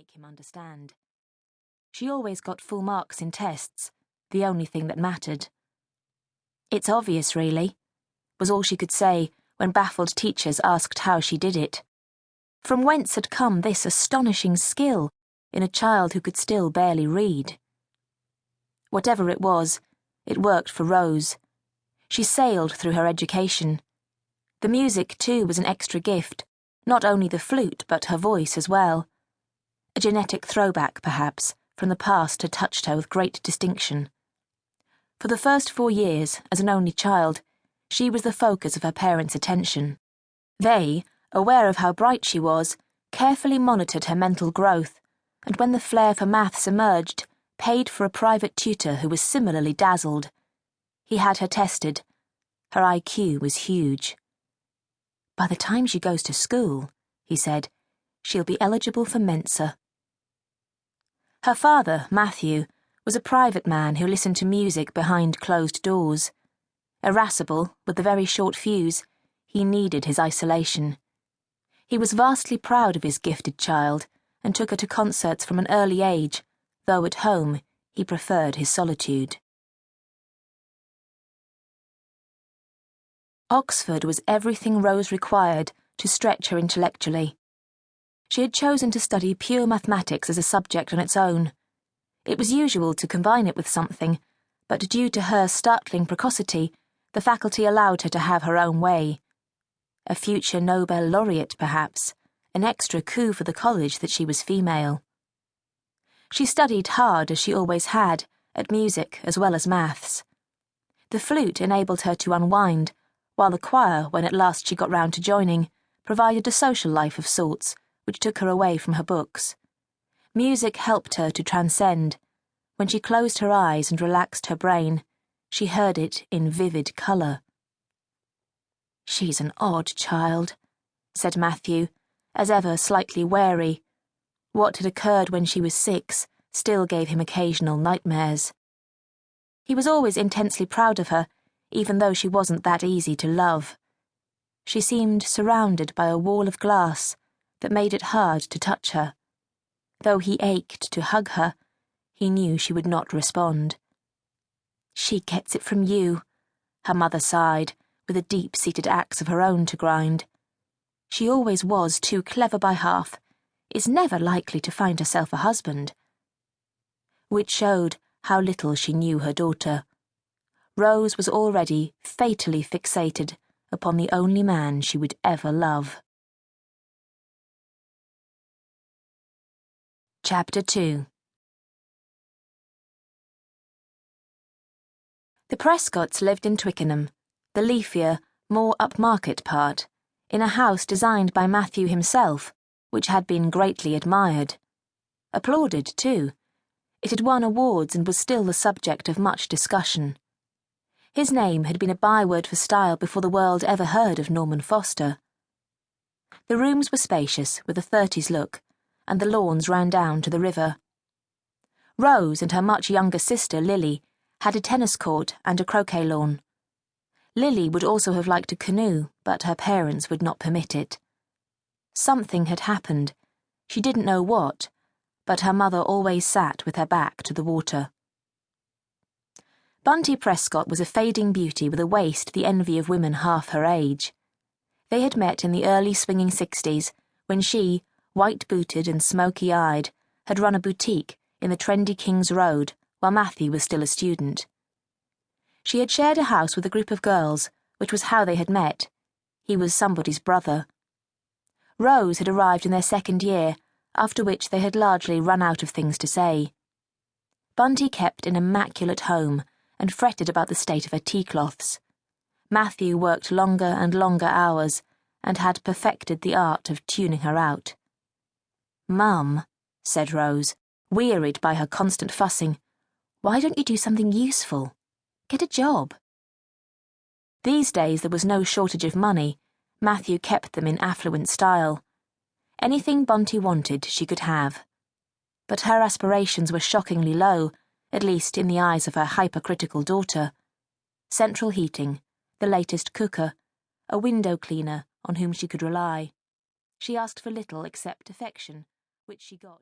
make him understand. She always got full marks in tests, the only thing that mattered. "It's obvious, really," was all she could say when baffled teachers asked how she did it. From whence had come this astonishing skill in a child who could still barely read? Whatever it was, it worked for Rose. She sailed through her education. The music, too, was an extra gift, not only the flute but her voice as well. A genetic throwback, perhaps, from the past had touched her with great distinction. For the first 4 years, as an only child, she was the focus of her parents' attention. They, aware of how bright she was, carefully monitored her mental growth, and when the flair for maths emerged, paid for a private tutor who was similarly dazzled. He had her tested. Her IQ was huge. "By the time she goes to school," he said, "she'll be eligible for Mensa." Her father, Matthew, was a private man who listened to music behind closed doors. Irascible, with a very short fuse, he needed his isolation. He was vastly proud of his gifted child and took her to concerts from an early age, though at home he preferred his solitude. Oxford was everything Rose required to stretch her intellectually. She had chosen to study pure mathematics as a subject on its own. It was usual to combine it with something, but due to her startling precocity, the faculty allowed her to have her own way. A future Nobel laureate, perhaps, an extra coup for the college that she was female. She studied hard, as she always had, at music as well as maths. The flute enabled her to unwind, while the choir, when at last she got round to joining, provided a social life of sorts, which took her away from her books. Music helped her to transcend. When she closed her eyes and relaxed her brain, she heard it in vivid colour. "She's an odd child," said Matthew, as ever slightly wary. What had occurred when she was 6 still gave him occasional nightmares. He was always intensely proud of her, even though she wasn't that easy to love. She seemed surrounded by a wall of glass that made it hard to touch her. Though he ached to hug her, he knew she would not respond. "She gets it from you," her mother sighed, with a deep-seated axe of her own to grind. "She always was too clever by half, is never likely to find herself a husband." Which showed how little she knew her daughter. Rose was already fatally fixated upon the only man she would ever love. Chapter 2. The Prescotts lived in Twickenham, the leafier, more upmarket part, in a house designed by Matthew himself, which had been greatly admired. Applauded, too. It had won awards and was still the subject of much discussion. His name had been a byword for style before the world ever heard of Norman Foster. The rooms were spacious, with a 30s look, and the lawns ran down to the river. Rose and her much younger sister, Lily, had a tennis court and a croquet lawn. Lily would also have liked a canoe, but her parents would not permit it. Something had happened. She didn't know what, but her mother always sat with her back to the water. Bunty Prescott was a fading beauty with a waist the envy of women half her age. They had met in the early swinging 60s, when she, white-booted and smoky-eyed, had run a boutique in the trendy King's Road while Matthew was still a student. She had shared a house with a group of girls, which was how they had met. He was somebody's brother. Rose had arrived in their 2nd year, after which they had largely run out of things to say. Bunty kept an immaculate home and fretted about the state of her tea-cloths. Matthew worked longer and longer hours and had perfected the art of tuning her out. "Mum," said Rose, wearied by her constant fussing, "why don't you do something useful? Get a job." These days there was no shortage of money. Matthew kept them in affluent style. Anything Bunty wanted she could have. But her aspirations were shockingly low, at least in the eyes of her hypercritical daughter. Central heating, the latest cooker, a window cleaner on whom she could rely. She asked for little except affection, which she got.